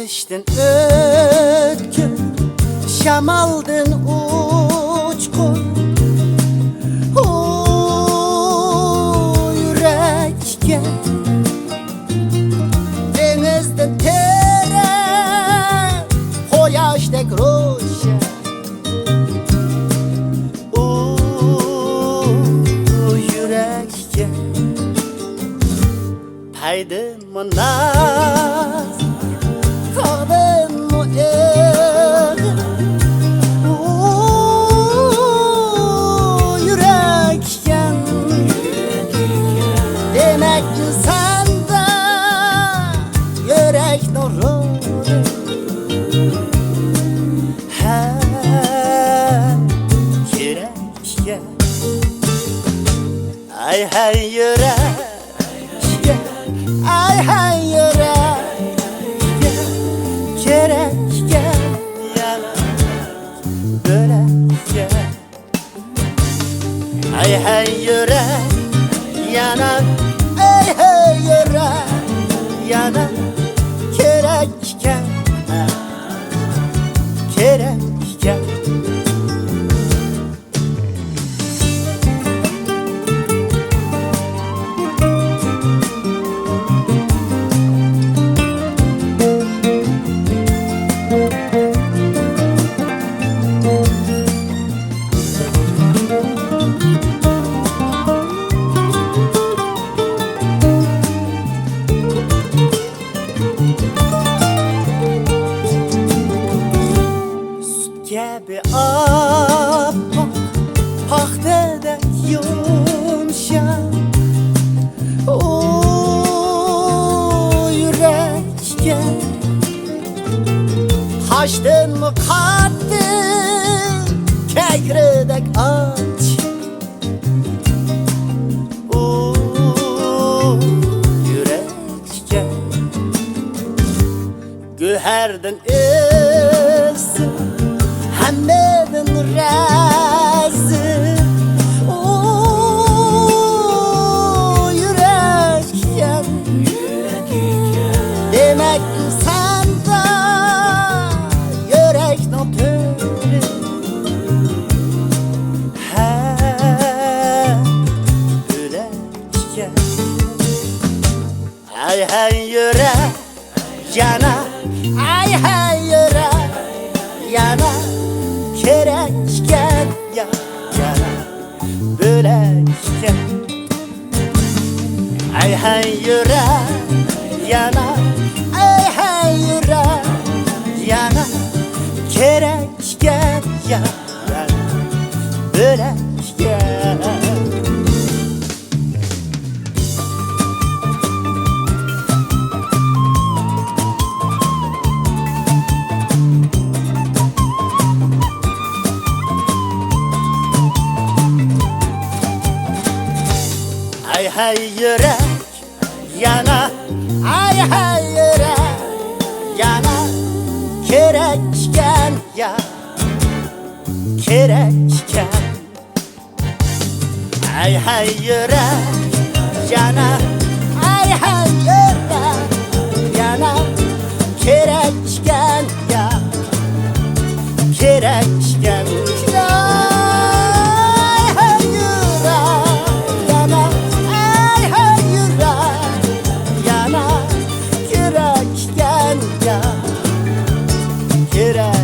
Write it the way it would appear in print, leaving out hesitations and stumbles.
Geçmiştin ötkür, şamaldın uçkur. Yürekge denizden tere, hoyaşdek roşe. Yürekge paydın mı naz, tadın mı eğer? Yürekgen demek insanda yürek nuru. Hem yürekgen ay hay yürek, ay hay yürek, gerek gel yana börek gel. Ay hay yürek yana, ay hay yürek yana, gerek gel, gerek gel. Gibi appak, paxtadek yumşaq. Yürekge haşdın mı kattın, kekredek aç. Yürekge güherdin esi, Hamedin razı. Yürekgen demek insanda yürek notörü. Yürekgen ay hay yürek yana, ay hay yürek yana, gerekgen ya yana börekgen. Ay hay yürek yana, ay hay yürek yana, gerekgen ya yana börekgen. Ay hay yürek yana, ay hay yürek yana, gerekgen ya, gerekgen. Ay hay yürek yana, ay hay yürek yana, gerekgen ya, gerekgen ya. Get out.